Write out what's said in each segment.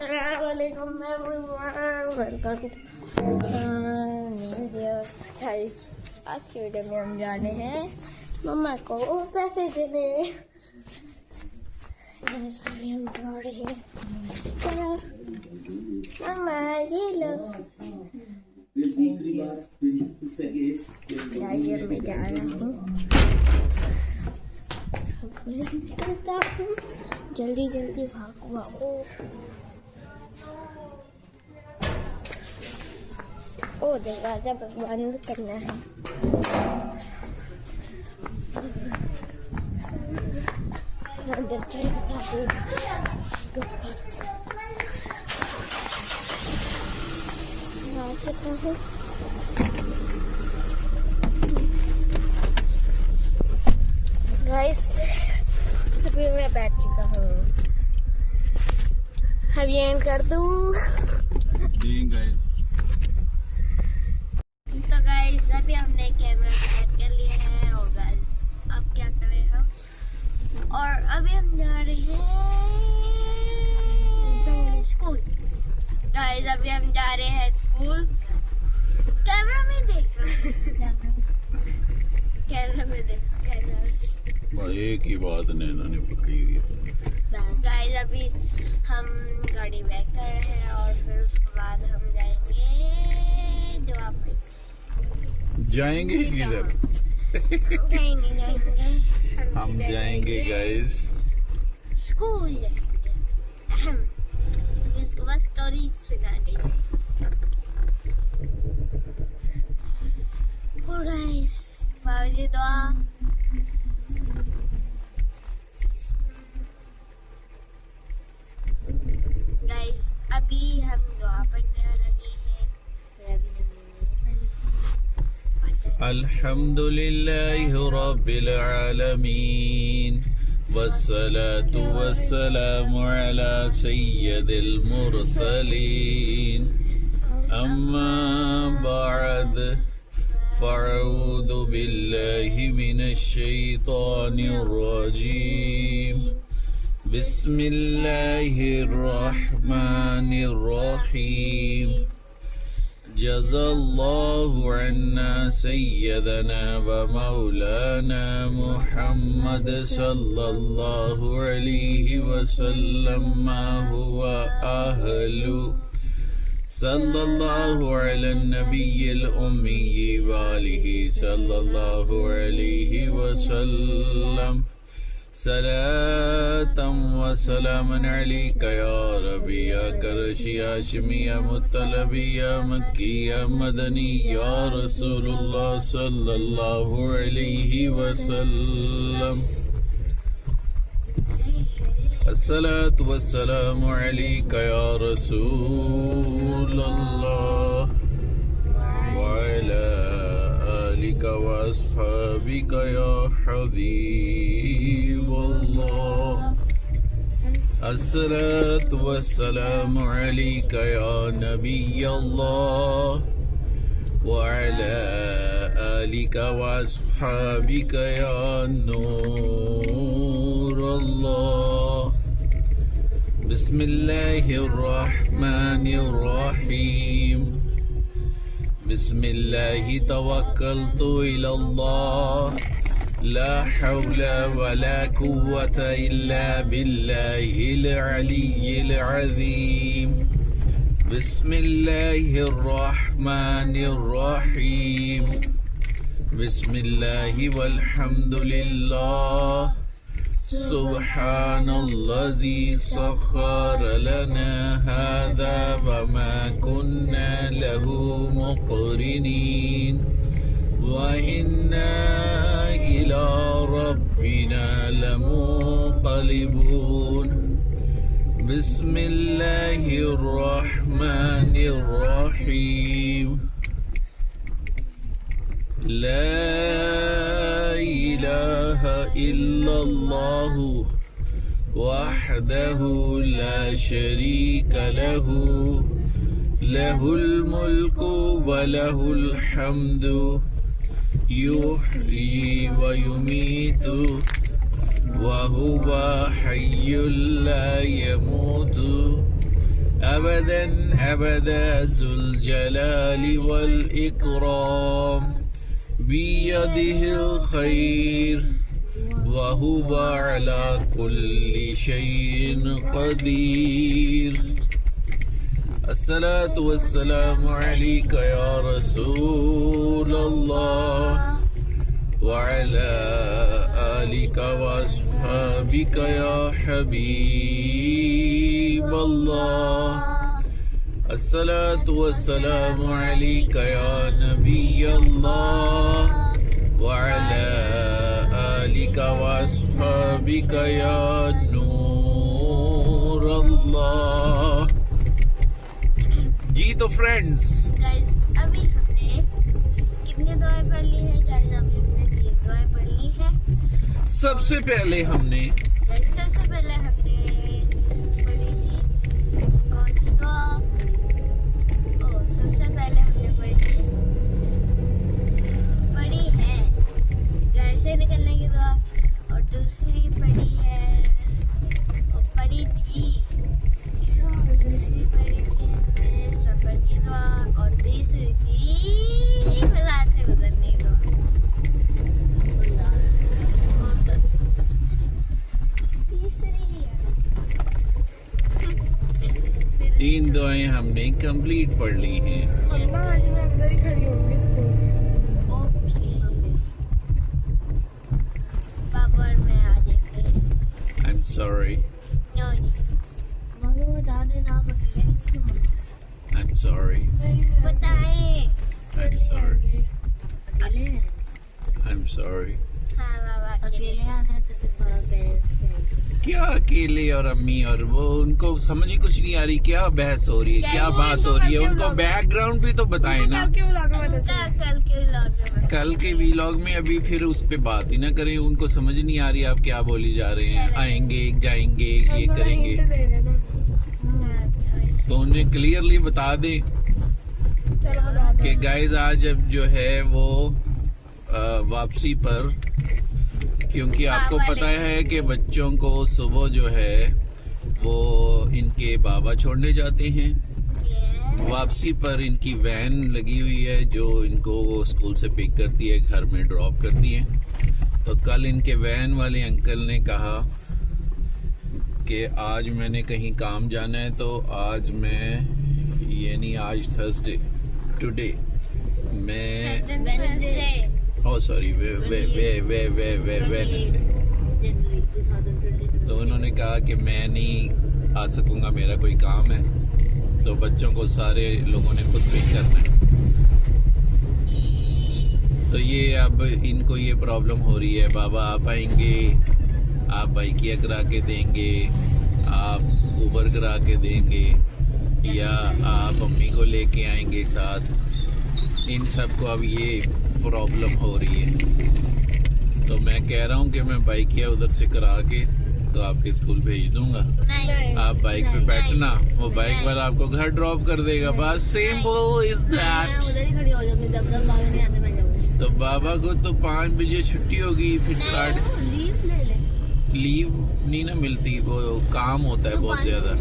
Assalamualaikum everyone, welcome to new videos guys। आज की video में हम जा रहे हैं मम्मा को पैसे देने। Guys, अभी हम जा रहे हैं। मम्मा ये लो। यार मैं जा रहा हूँ, जल्दी जल्दी भागो भागो। ओ दरवाजा बंद करना है। अंदर चल भागो। आ चुका हूँ। गाइस अभी मैं बैठ चुका हूँ। अभी एंड कर दूँ। तो गाइस अभी हमने कैमरा सेट कर लिया है और गाइस अब क्या करें हम, और अभी हम जा रहे हैं स्कूल। गाइस अभी हम जा रहे हैं स्कूल। कैमरा में देख, कैमरा में देख, कैमरा में। एक ही बात नैना ने पकड़ी हुई है। गाइस अभी हम गाड़ी बैक कर रहे हैं और फिर उसके बाद हम जाएंगे दुआ पे। जाएंगे किधर? कहीं नहीं जाएंगे, हम जाएंगे गाइस स्कूल जाएंगे। इसके बाद स्टोरी सुना देंगे। गाइस बाबूजी दुआ। गाइस अभी हम दुआ पढ़ने लगे हैं। अल्हम्दुलिल्लाहि रब्बिल आलमीन वस्सलातु वस्सलामु अला सय्यदिल मुरसलीन अम्मा बअद फ़अऊज़ु बिल्लाहि मिनश शैतानिर रजीम बिस्मिल्लाहिर्रहमानिर्रहीम जज़ाल्लाहु अन्ना सय्यदना व मौलाना मुहम्मद सल्लल्लाहु अलैहि वसल्लम मा हुवा अहलु सल्लल्लाहु अला नबिय्यिल उम्मी व आलिहि सल्लल्लाहु अलैहि वसल्लम सलातम व सलामन अलैका या रबी या करशी या हाशिमी या मुत्तलबी या मक्की या मदनी या रसूलुल्लाह सल्लल्लाहु अलैहि वसल्लम। अस्सलातु वस्सलामु अलैका या रसूलल्लाह व अला आलिका व अस्हाबिका या हबीबल्लाह। अस्सलातु वस्सलामु अलैका या नबियल्लाह व अला आलिका व अस्हाबिका या नूरल्लाह। बिस्मिल्लाहिर्रहमानिर्रहीम बिस्मिल्लाहि तवक्कलतु इलल्लाह ला हौला वला कुव्वता इल्ला बिल्लाहिल अलिय्यिल अज़ीम। बिस्मिल्लाहिर्रहमानिर्रहीम बिस्मिल्लाहि वल्हम्दुलिल्लाह सुब्हानल्लज़ी सख्खर लना हाज़ा वमा कुन्ना लहू मुक़रिनीन व इन्ना इला रब्बिना लमुन्क़लिबून। बिस्मिल्लाहिर्रहमानिर्रहीम ला इलाहा इल्लल्लाहु वहदहु ला शरीका लहु लहुल मुल्कु व लहुल हम्दु युह्यी व युमीतु व हुवा हय्युल ला यमूतु अबदन अबदा ज़ुल जलाली वल इकराम बियदिहिल खैर व हुवा अला कुल्ली शैइन क़दीर। अस्सलातु वस्सलामु अलैका या रसूलल्लाह व अला आलिका व अस्हाबिका या हबीबल्लाह। अस्सलातु वस्सलामु अलैका या नबियल्लाह व अला आलिका व अस्हाबिका या नूरल्लाह। जी तो फ्रेंड्स, गाइस अभी हमने कितनी दुआएं पढ़ ली है? गाइस अभी हमने 3 दुआएं पढ़ ली है। सबसे पहले हमने गाइस सबसे पहले हमने पढ़ी थी कौन सी दुआ? सबसे पहले हमने पढ़ी है घर से निकलने की दुआ, और दूसरी पढ़ी है और पढ़ी थी दूसरी पढ़ी थी सफर की दुआ, और तीसरी थी बाजार से गुजरने की दुआ। और तीसरी है 3 दुआएं हमने कंप्लीट पढ़ ली हैं। अम्मा आज मैं अंदर ही खड़ी होंगी स्कूल में। पापा और मैं आ जाएंगे। आई एम सॉरी, मम्मी बता देना आप अकेले नहीं आई एम सॉरी, बताएं। आई एम सॉरी, अकेले आई एम सॉरी। हाँ बाबा अकेले आना है तो फिर बाबा पेरेंट्स से क्या अकेले और अम्मी और वो, उनको समझ ही कुछ नहीं आ रही क्या बहस हो रही है, क्या बात हो रही है। उनको बैकग्राउंड भी तो बताएं ना। कल के व्लॉग में बता कल के व्लॉग में कल के वीलॉग में अभी फिर उस पे बात ही ना करें। उनको समझ नहीं आ रही आप क्या बोली जा रहे हैं। आएंगे जाएंगे ये करेंगे, तो उन्हें क्लियरली बता दें चलो बता दो। कि गाइस आज अब जो है वो वापसी पर, क्योंकि आपको पता है कि बच्चों को सुबह जो है वो इनके बाबा छोड़ने जाते हैं। वापसी पर इनकी वैन लगी हुई है जो इनको वो स्कूल से पिक करती है, घर में ड्रॉप करती है। तो कल इनके वैन वाले अंकल ने कहा कि आज मैंने कहीं काम जाना है, तो आज मैं, यानी आज थर्सडे, टुडे मैं, ओ सॉरी वेडनेसडे, तो उन्होंने कहा कि मैं नहीं आ सकूंगा, मेरा कोई काम है। तो बच्चों को सारे लोगों ने खुद पिक करना है। तो ये अब इनको ये प्रॉब्लम हो रही है, बाबा आप आएंगे, आप बाइकिया करा के देंगे, आप उबर करा के देंगे, या आप अम्मी को लेके आएंगे साथ। इन सब को अब ये प्रॉब्लम हो रही है। तो मैं कह रहा हूँ कि मैं बाइकिया उधर से करा के तो आपके स्कूल भेज दूंगा। नहीं आप बाइक पे बैठना, वो बाइक वाला आपको घर ड्रॉप कर देगा। बस सिंपल इज दैट। उधर ही खड़ी हो जाऊंगी जब तक बाबा नहीं आते मैं जाऊंगी। तो बाबा को तो 5 बजे छुट्टी होगी, फिर लीव ले ले। लीव नहीं ना मिलती, वो काम होता है बहुत ज्यादा।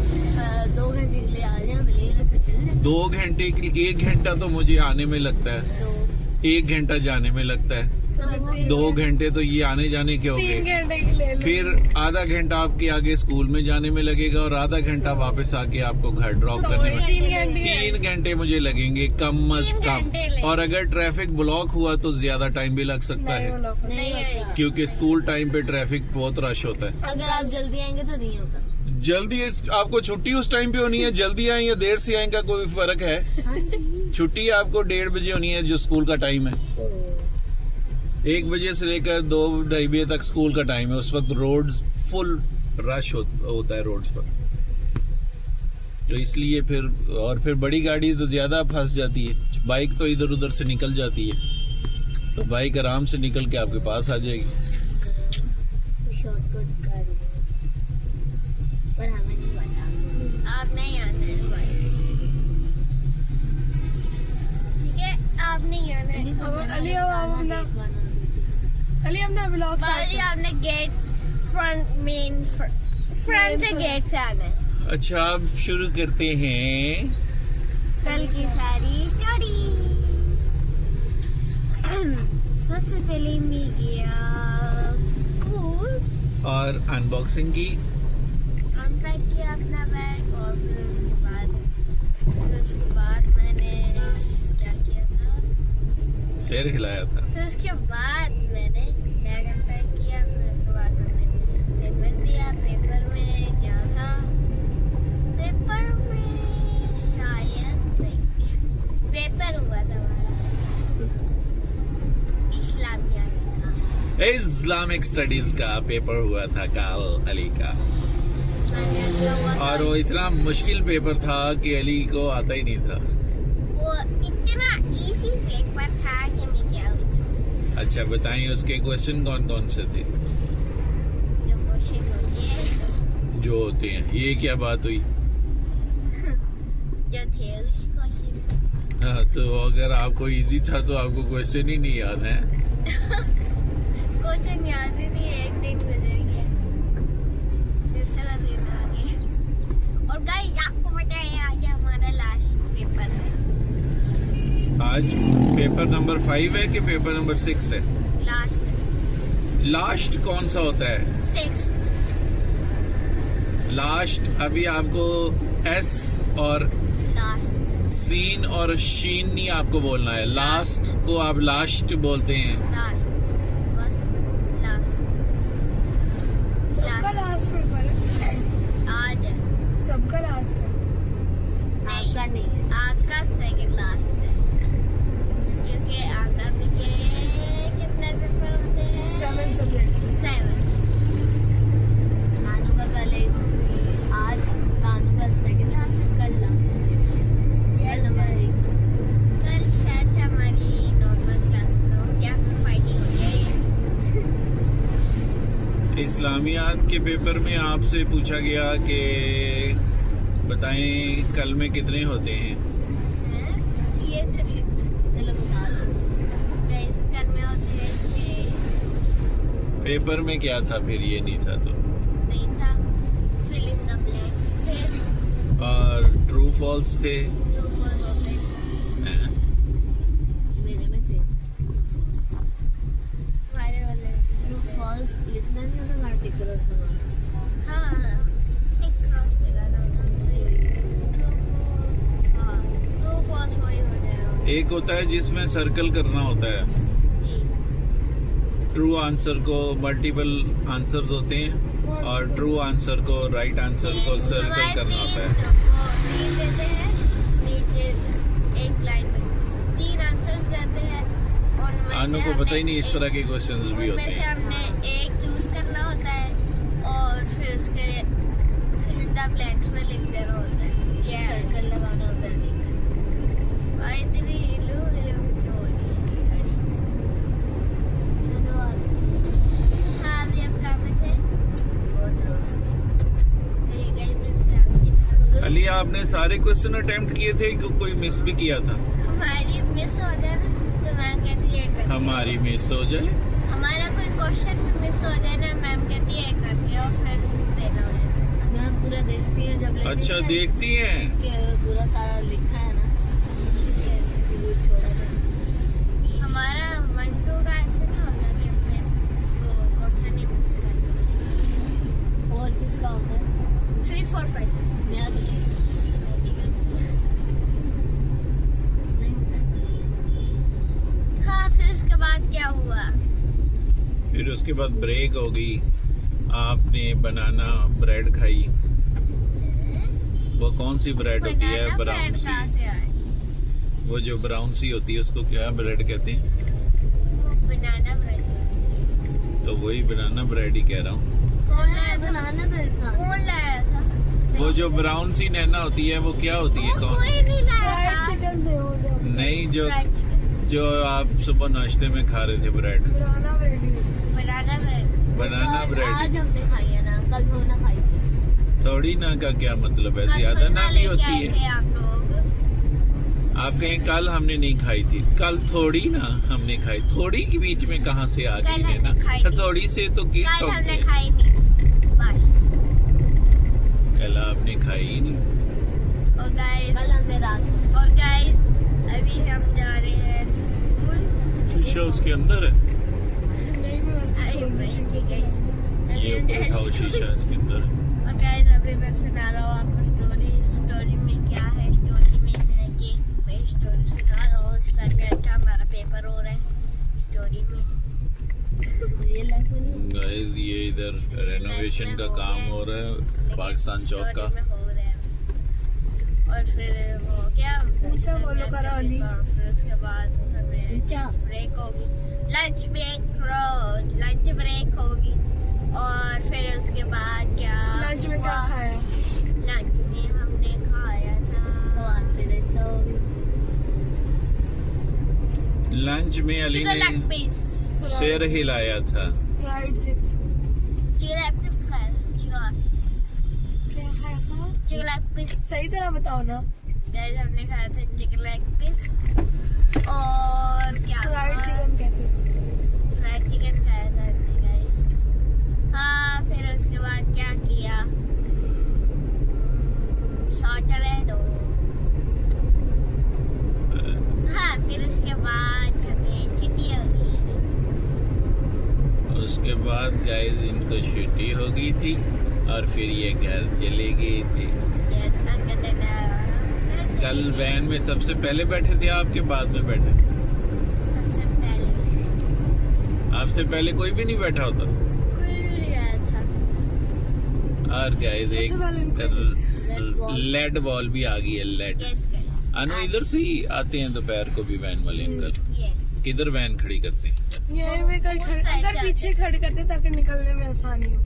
2 घंटे के लिए आ जाए, मिलेगा फिर चले जाए। 2 घंटे के लिए, 1 घंटा तो मुझे आने में लगता है, 1 घंटा जाने में लगता है, 2 घंटे तो ये आने जाने के हो 3 गए। घंटे की ले लो। फिर आधा घंटा आपके आगे स्कूल में जाने में लगेगा, और आधा घंटा वापस आके आपको घर ड्रॉप करने में। 3 घंटे मुझे लगेंगे कम अज कम। और अगर ट्रैफिक ब्लॉक हुआ तो ज्यादा टाइम भी लग सकता है, नहीं होगा। क्योंकि स्कूल टाइम पे ट्रैफिक बहुत रश होता है। अगर आप जल्दी आएंगे तो नहीं होगा। जल्दी आपको छुट्टी उस टाइम पे होनी है, जल्दी आए या देर से आएगा कोई फर्क है? छुट्टी आपको 1:30 बजे होनी है जो स्कूल का टाइम है। 1 बजे से लेकर 2-2:30 बजे तक स्कूल का टाइम है। उस वक्त रोड्स फुल रश होता है रोड्स पर, तो इसलिए फिर बड़ी गाड़ी तो ज्यादा फंस जाती है। बाइक तो इधर उधर से निकल जाती है, तो बाइक आराम से निकल के आपके पास आ जाएगी। शॉर्टकट गाड़ी पर हमें नहीं पता, आप नहीं आना है भाई, ठीक है? आप नहीं आना है। अली अब अपना ब्लॉग बाजी आपने गेट फ्रंट से गेट से आना है। अच्छा, अब शुरू करते हैं। कल की सारी स्टोरी। सबसे पहले मैं गया स्कूल और अनबॉक्सिंग की। अनपैक किया अपना बैग और फिर उसके बाद मैंने क्या किया था, सिर हिलाया था। फिर उसके बाद मैंने बैग अनपैक किया। फिर उसके बाद हमने पेपर दिया। पेपर में क्या था, पेपर में शायद पेपर हुआ था हमारा इस्लामियात का। इस्लामिक स्टडीज का पेपर हुआ था कल अली का, इस्लामियात का हुआ था। और वो इतना मुश्किल पेपर था कि अली को आता ही नहीं था। वो इतना इजी पेपर था कि मैं क्या हुई। अच्छा बताइए, उसके क्वेश्चन कौन कौन से थे जो क्वेश्चन होते हैं, जो होते हैं? ये क्या बात हुई? जो थे उस क्वेश्चन हाँ, तो अगर आपको इजी था तो आपको क्वेश्चन ही नहीं याद है। क्वेश्चन याद ही नहीं है। एक दिन गुजर गया, दूसरा दिन आ गया, और गाइस आपको पता है आज हमारा लास्ट पेपर है। आज पेपर नंबर 5 है कि पेपर नंबर 6 है? लास्ट कौन सा होता है? 6th last. अभी आपको एस और लास्ट सीन और शीन नहीं आपको बोलना है। लास्ट को आप लास्ट बोलते हैं। लास्ट बस लास्ट सबका लास्ट पेपर है। आज है। सबका लास्ट है। आपका नहीं है, आपका सेकंड लास्ट है, क्योंकि आपका के कितने पेपर होते हैं? 7 सब्जेक्ट। 7। नानू का कल है, आज नानू का सेकंड लास्ट है, कल लास्ट है। कल नंबर 1। कल शायद से हमारी नॉर्मल क्लास हो या फिर फाइटिंग हो जाएगी। इस्लामियात के पेपर में आपसे पूछा गया कि बताएं कल में कितने होते हैं? ये चलो बता दो। गाइस कल में होते हैं 6। पेपर में क्या था फिर? ये नहीं था तो? नहीं था। फिल इन द ब्लैंक्स थे, और ट्रू फॉल्स थे। ट्रू फॉल्स होते हैं। मेरे में से हमारे वाले ट्रू फॉल्स लिखना नहीं होता, हमारा टिक क्रॉस लगा। हाँ, टिक क्रॉस लगाना होता है। ट्रू फॉल्स वही हो जाएगा। एक होता है जिसमें सर्कल करना होता है। जी, ट्रू आंसर को मल्टीपल आंसर्स होते हैं, और ट्रू आंसर को, राइट आंसर को सर्कल करना होता है। तीन देते हैं नीचे एक लाइन में, 3 आंसर्स देते हैं, और उनमें आनू से को पता ही हमने नहीं इस तरह के क्वेश्चंस भी उनमें होते से हैं। हमने एक चूज करना होता है, और फिर उसके फिल इन द ब्लैंक्स में लिख देना होता है, ये सर्कल लगाना होता है। भाई तेरी हिलू हिलू क्यों हो रही है ये गाड़ी? चलो हाँ, अभी हम कहाँ पे थे? बहुत रोज अली, आपने सारे क्वेश्चन अटेम्प्ट किए थे कि कोई मिस भी किया था? हमारी मिस हो जाए ना तो मैम कहती है करके। हमारी मिस हो जाए? हमारा कोई क्वेश्चन मिस हो जाए ना, मैम कहती है करके, और फिर देना हो जाता है। मैम पूरा देखती है जब अच्छा, देखती हैं। पूरा सारा लिखा है ना, छोड़ा था। हमारा 1-2 का ऐसे नहीं होता कि मैं वो क्वेश्चन ही मिस करती। और किसका होता है? 3, 4, 5 मेरा तो नहीं। हाँ, फिर उसके बाद क्या हुआ? फिर उसके बाद ब्रेक हो गई। आपने बनाना ब्रेड खाई। वो कौन सी ब्रेड होती है? बनाना ब्राउन ब्रेड सी। कहाँ से आई? वो जो ब्राउन सी होती है उसको क्या ब्रेड कहते हैं? वो बनाना ब्रेड। तो वही बनाना ब्रेड ही कह रहा हूँ। कौन लाया था? बनाना ब्रेड कौन लाया था? वो जो ब्राउन सी नैना होती है वो क्या होती है? वो कौन? कोई नहीं लाया फ्राइड था। चिकन दे हो जाओ। नहीं, जो फ्राइड चिकन, जो आप सुबह नाश्ते में खा रहे थे ब्रेड। पुराना ब्रेड ही है। बनाना ब्रेड। बनाना ब्रेड। आज हमने खाई है ना, कल थोड़ी ना खाई। थोड़ी ना का क्या मतलब है? कल ज्यादा थोड़ी ना भी लेके होती आए है। थे आप लोग। आप कहें कल हमने नहीं खाई थी। कल थोड़ी ना हमने खाई। थोड़ी के बीच में कहाँ से आ कल गई है हमने खाई ना? थी। थोड़ी से तो गिफ्ट कल हमने होते हैं। खाई नहीं, बस। कल आपने खाई ही नहीं। और गाइस कल हमने रात को अभी हम जा रहे हैं स्कूल। शीशा उसके अंदर है, नहीं मैं वैसे आई बोल रही ब्रेक थी। के गाइस ये ऊपर उठाओ, शीशा इसके अंदर है। और गाइस अभी मैं सुना रहा हूँ आपको स्टोरी में क्या है। स्टोरी में है कि मैं स्टोरी सुना रहा हूँ। इस टाइम में अच्छा हमारा पेपर हो रहा है स्टोरी में। रियल लाइफ में नहीं। गाइस ये इधर रेनोवेशन का काम हो रहा है पाकिस्तान चौक का। स्टोरी में हो रहा है। और फिर वो क्या ऊंचा बोलो करो अली। और फिर उसके बाद हमें ऊंचा। ब्रेक होगी, लंच ब्रेक होगी। और फिर उसके बाद क्या लंच में क्या हुआ? खाया? लंच में हमने खाया था भगवान पे रेस्ता होगी। लंच में अली चिकन लेग ने पीस। सिर हिलाया था। Fried chicken. Chicken leg piece खाया था। क्या खाया था? Chicken leg piece. सही तरह बताओ ना। गाइस हमने खाया था चिकन लेग पीस। और क्या फ्राइड हुआ? चिकन कहते हैं उसको। फ्राइड चिकन खाया था हमने गाइस। हाँ फिर उसके बाद क्या किया? सैटरडे दो। हाँ फिर उसके बाद हमें छुट्टी हो गई। उसके बाद गाइस इनको छुट्टी हो गई थी और फिर ये घर चले गए थे। यस अंकल ने कल वैन में सबसे पहले बैठे थे आपके बाद में बैठे? सबसे पहले आपसे पहले कोई भी नहीं बैठा होता। कोई भी नहीं आया था। और गाइस एक सबसे पहले इनको लेड बॉल भी आ गई है। लेड यस गाइस अनु इधर से ही आते हैं दोपहर को भी वैन वाले अंकल। यस। किधर वैन खड़ी करते हैं? ये में कहीं खड़े अगर पीछे खड़े करते ताकि निकलने में आसानी हो।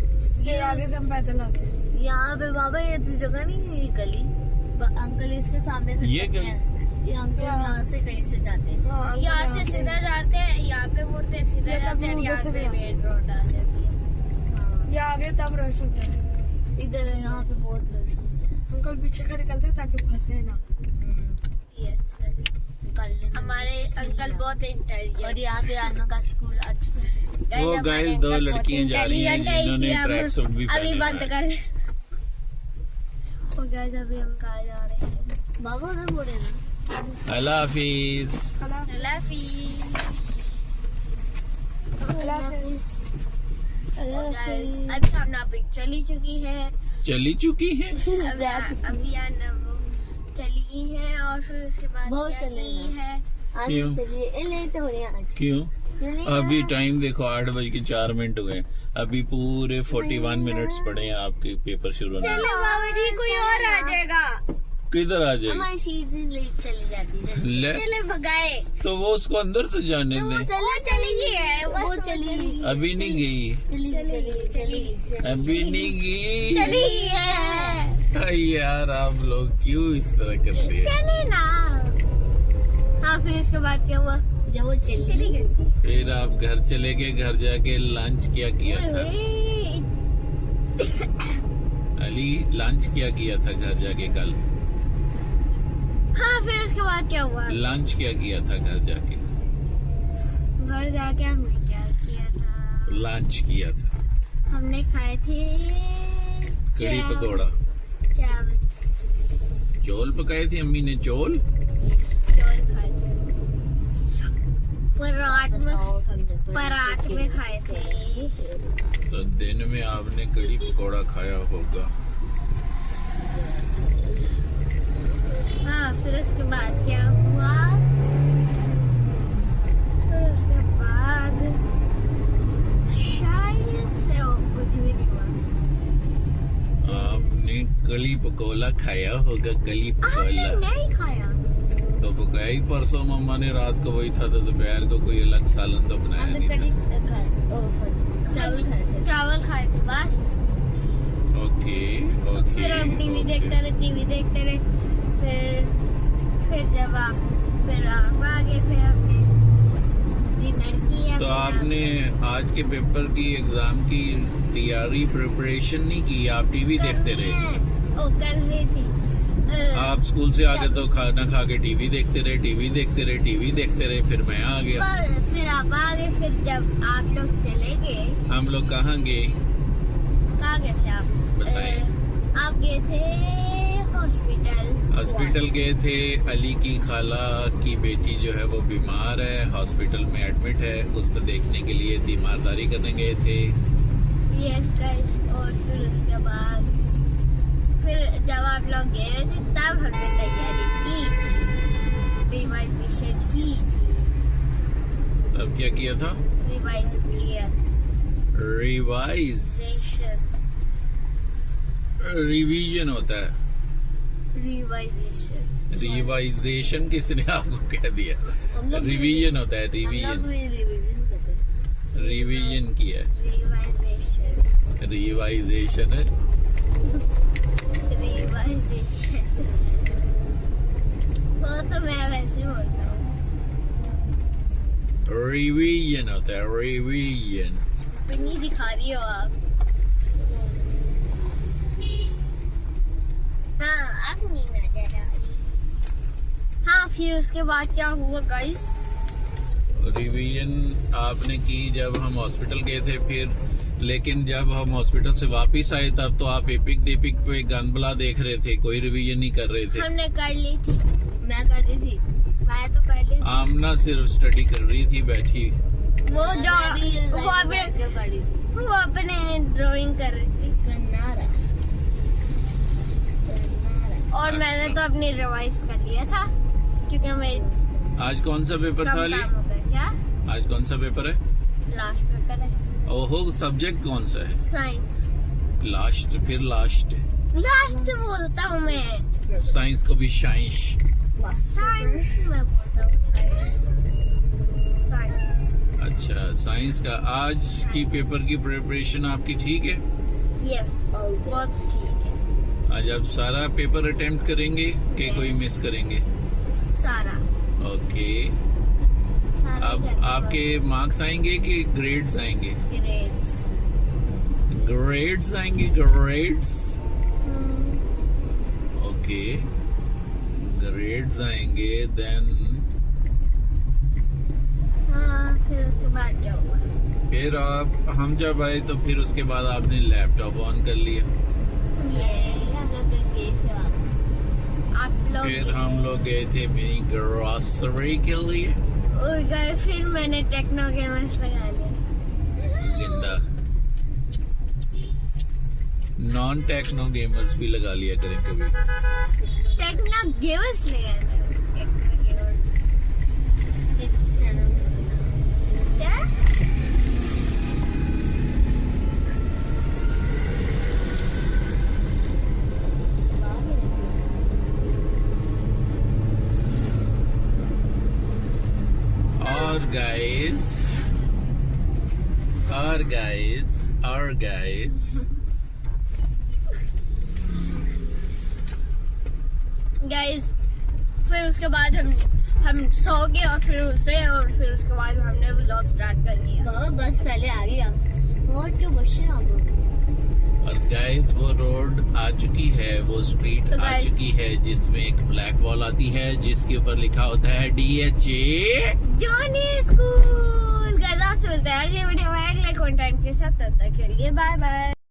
ये आगे से हम पैदल आते हैं। यहाँ पे बाबा ये तो जगह नहीं है, ये गली अंकल इसके सामने खड़े ये करते गली? हैं। ये अंकल हाँ। यहाँ से कहीं से जाते हैं। हाँ, यहाँ से सीधा जाते हैं, यहाँ पे मुड़ते हैं, सीधा ये तब जाते हैं, उधर यहाँ से पे भी आते मेन रोड आ जाती है। हाँ। ये आगे तब रश होता है। इधर यहाँ पे बहुत रश होता है। अंकल पीछे खड़े करते ताकि फंसे ना। यस निकालने में। हमारे अंकल बहुत और इंटेलिजेंट। यहाँ पे आनो का स्कूल आ चुका है। वो गाइस दो लड़कियां जा रही हैं जिन्होंने ट्रैक सूट भी अभी पहना बंद है। कर। और गाइस अभी हम कहाँ जा रहे हैं? बाबा उधर बोले ना। अल्लाह हाफिज। लाफी। अभी हम अभी चली चुकी है। चली चुकी हैं। अभी चली है और फिर उसके बाद बहुत क्या चले की हैं। है? आज क्यों? चलिए लेट हो रहे हैं आज। क्यों? चलिए अभी ना। टाइम देखो 8:04 हुए। अभी पूरे 41 मिनट्स पड़े हैं आपके पेपर शुरू होने में। चलो बाबा जी कोई और आ जाएगा। किधर आ जाएगी? हमारी सीधी लेट चली जाती है। ले चले भगाए। तो वो उसको अंदर से जाने तो वो दे। चली गई है वो चली अभी नहीं गई। चली अभी नहीं गई। चली गई है। आई यार आप लोग क्यों इस तरह करते हैं? चले ना। हाँ फिर इसके बाद क्या हुआ? जब वो चली गई। फिर आप घर चले गए। घर जाके लंच क्या किया था? अली लंच क्या किया था घर जाके कल? हाँ फिर उसके बाद क्या हुआ? लंच क्या किया था घर जाके? घर जाके हमने क्या किया था? लंच किया था हमने खाए थे कड़ी चावल। पकौड़ा। चावल। चौल पकाए थे अम्मी ने। चौल चावल खाए थे। परात में खाए थे। तो दिन में आपने कड़ी पकौड़ा खाया होगा। हाँ फिर उसके बाद क्या हुआ? फिर उसके बाद शायद से और कुछ भी नहीं हुआ। आपने कली पकौड़ा खाया होगा। कली हमने पकौड़ा नहीं खाया। तो पकाया ही परसों मम्मा ने। रात को वही था तो दोपहर को कोई अलग सालन तो बनाया नहीं था। चावल खाए थे। चावल खाए थे बस। ओके ओके फिर हम टीवी ओके। देखते रहे। जब आप आ गए फिर हमने डिनर किया। तो आपने आज के पेपर की एग्जाम की तैयारी प्रिपरेशन नहीं की? आप टीवी देखते रहे? ओ कर रही थी। आप स्कूल से आके तो खाना खा के टीवी देखते रहे। फिर मैं आ गया। फिर आप आ गए। फिर जब आप लोग चले गए, हम लोग कहाँ गए? कहाँ गए थे आप? बताएं। आप गए थे हॉस्पिटल गए थे। अली की खाला की बेटी जो है वो बीमार है, हॉस्पिटल में एडमिट है, उसको देखने के लिए तीमारदारी करने गए थे। यस गाइस, और फिर उसके बाद फिर जब आप लोग गए थे तब हमने तैयारी की थी, रिवाइजेशन की थी। तब क्या किया था? रिवाइज किया। रिवीजन होता है। रिवाइजेशन किसने आपको कह दिया? हम लोग रिवीजन होता है। हम रिवीजन लोग भी रिवीजन करते हैं। रिवीजन किया है। रिवाइजेशन रिवाइजेशन है। वो तो मैं वैसे ही बोलता हूँ। रिवीजन होता है। रिवीजन। पिन्नी दिखा रही हो आप? हाँ, अब नहीं नजर आ रही। हाँ, फिर उसके बाद क्या हुआ गाइस? रिवीजन आपने की जब हम हॉस्पिटल गए थे, फिर लेकिन जब हम हॉस्पिटल से वापस आए तब तो आप एपिक डेपिक पे गनबला देख रहे थे, कोई रिवीजन नहीं कर रहे थे। हमने कर ली थी। मैं करती थी। मैं तो कर ली थी। आमना सिर्फ स्टडी कर रही थी बैठी। वो मैं भी वो अपने जो पढ़ी थी। वो अपने ड्राइंग कर रही थी सन्नारा। और मैंने तो अपनी रिवाइज कर लिया था क्योंकि मैं आज कौन सा पेपर कम था अली? काम होता है। क्या आज कौन सा पेपर है? लास्ट पेपर है? ओहो, सब्जेक्ट कौन सा है? साइंस। लास्ट? फिर लास्ट लास्ट बोलता हूँ मैं। साइंस को भी साइंस। साइंस में बोलता हूँ। साइंस। अच्छा, साइंस का आज की पेपर की प्रिपरेशन आपकी ठीक है? यस, बहुत ठीक है। आज आप सारा पेपर अटेम्प्ट करेंगे कि कोई मिस करेंगे? सारा ओके। सारा अब करना आपके मार्क्स आएंगे कि ग्रेड्स आएंगे? ग्रेड्स। ग्रेड्स आएंगे। ग्रेड्स ओके, ग्रेड्स आएंगे। देन हाँ, फिर उसके बाद क्या हुआ? फिर हम जब आए तो फिर उसके बाद आपने लैपटॉप ऑन कर लिया। ये आप लोग फिर हम लोग गए थे मेरी ग्रोसरी के लिए। और गए, फिर मैंने टेक्नो गेमर्स लगा लिया। जिंदा नॉन टेक्नो गेमर्स भी लगा लिया करें कभी। टेक्नो गेमर्स लगा लिया। टेक्नो गेमर्स क्या? और गाइस, फिर उसके बाद हम सो गए और फिर उसके बाद हमने व्लॉग स्टार्ट कर दिया। बाबा बस पहले आ रही है और जो बस है और गाइस, वो रोड आ चुकी है, वो स्ट्रीट तो आ चुकी है जिसमें एक ब्लैक वॉल आती है जिसके ऊपर लिखा होता है DHA जूनियर स्कूल। गाइस, मिलते हैं अगले वीडियो में अगले कंटेंट के साथ। तब तक के लिए बाय बाय।